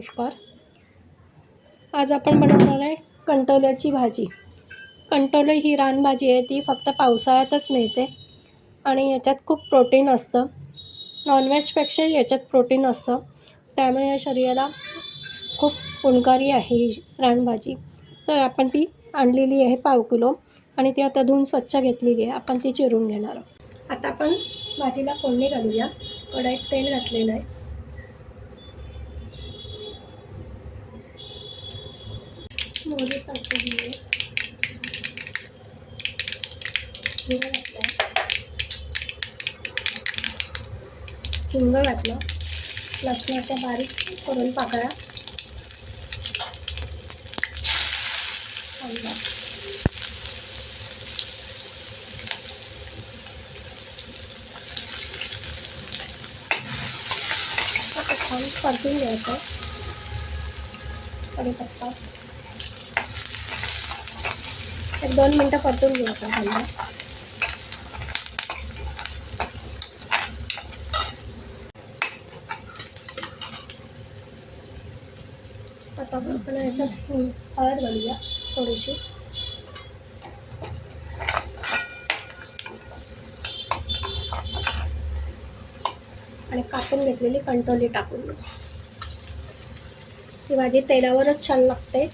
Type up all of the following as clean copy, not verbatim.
नमस्कार. आज आपण बनवणार आहे कंटोल्याची भाजी. कंटोले ही रानभाजी आहे, ती फक्त पावसाळ्यातच मिळते आणि याच्यात खूप प्रोटीन असतं. नॉनव्हेजपेक्षा याच्यात प्रोटीन असतं, त्यामुळे या शरीराला खूप गुणकारी आहे ही रानभाजी. तर आपण ती आणलेली आहे 1/2 किलो आणि ती आता धुवून स्वच्छ घेतलेली आहे. आपण ती चिरून घेणार आहोत. आता आपण भाजीला फोडणी घालूया. कढईत तेल घातलेलं आहे. मोहरी टाकली आहे, जिरं घातलं, हिंग घातलं, लसणाच्या बारीक करून पाकळ्या, कांदा, आता छान परतून घ्यायचं. कढीपत्ता 1-2 मिनटं परतून घ्यायचं. कांदा आता आपण याच्यात हळद घालूया थोडीशी, आणि कापून घेतलेली कंटोली टाकून देऊ. ही भाजी तेलावरच छान लागते,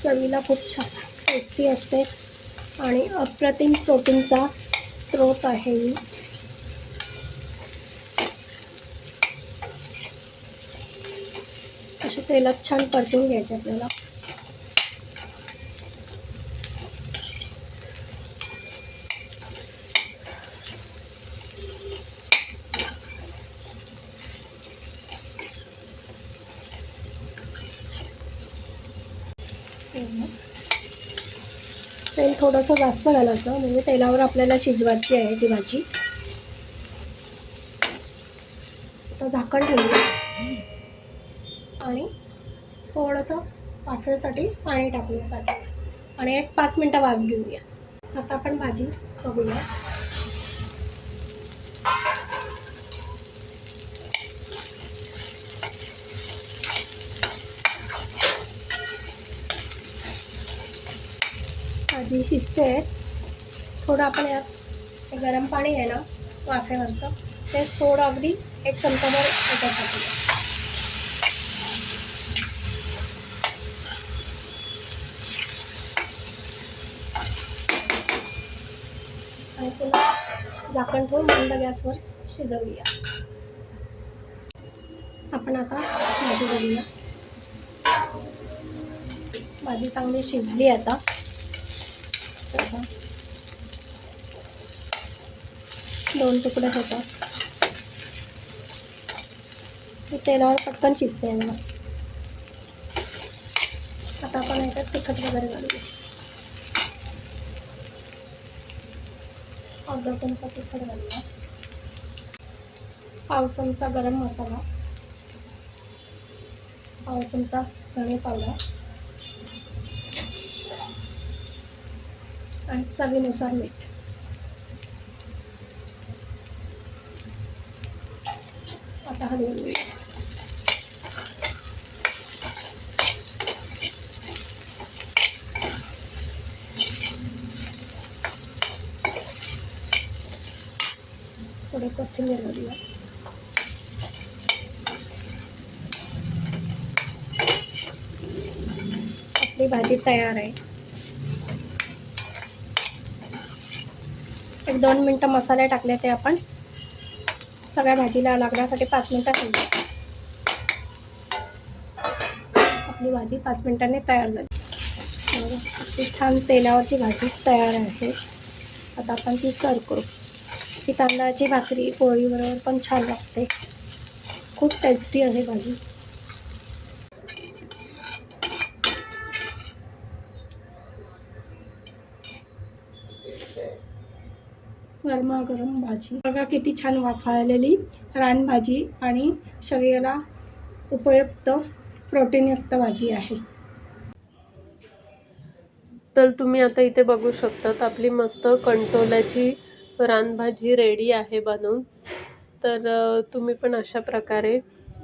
चवीला खूप छान टेस्टी असते आणि अप्रतिम प्रोटीनचा स्रोत आहे ही. अशा तेलात छान परतून घ्यायचे आपल्याला. तेल थोडंसं जास्त घालायचं, म्हणजे तेलावर आपल्याला शिजवायची आहे ती भाजी. आता झाकण ठेवूया आणि थोडंसं वाफेसाठी पाणी टाकूया त्यात आणि 1-5 मिनटं वाफ घेऊया. आता आपण भाजी बघूया. भाजी शिजते आहे. थोडं आपण यात गरम पाणी आहे ना वाफेवरचं, ते थोडं अगदी 1 चमचाभर याच्यात टाकूया. आणि पुन्हा झाकण ठेवून मंद गॅसवर शिजवूया. आपण आता भाजी बघूया. भाजी चांगली शिजली आता. 2 तुकडे होतात. तेलावर पटकन शिजते आहे. आता आपण याच्यात तिखट वगैरे घालूया. 1/2 चमचा तिखट घालूया. 1/2 चमचा गरम मसाला, 1/2 चमचा धणे पावडर आणि चवीनुसार मीठ. आता हलवून घेऊया. थोडी कोथिंबीर घालूया. आपली भाजी तयार आहे. 1-2 मिनटं मसाले टाकले ते आपण सगळ्या भाजीला लागण्यासाठी 5 मिनटं ठेवूया. आपली भाजी 5 मिनटांनी तयार झाली. ती छान तेलावरची भाजी तयार आहे. आता आपण ती सर्व करू. ती तांदळाची भाकरी पोळीबरोबर पण छान लागते. खूप टेस्टी आहे भाजी. गरमागरम भाजी बघा, किती छान वाफाळलेली रानभाजी आणि शरीराला उपयुक्त प्रोटीनयुक्त भाजी आहे. तर तुम्ही आता इथे बघू शकतात, आपली मस्त कंटोल्याची रानभाजी रेडी आहे बनवून. तर तुम्ही पण अशा प्रकारे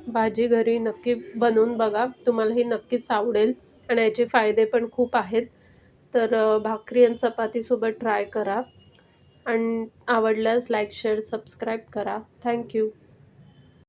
भाजी घरी नक्की बनवून बघा. तुम्हाला ही नक्कीच आवडेल आणि याचे फायदे पण खूप आहेत. तर भाकरी आणि चपातीसोबत ट्राय करा आणि आवडल्यास लाईक, शेअर, सबस्क्राईब करा. Thank you.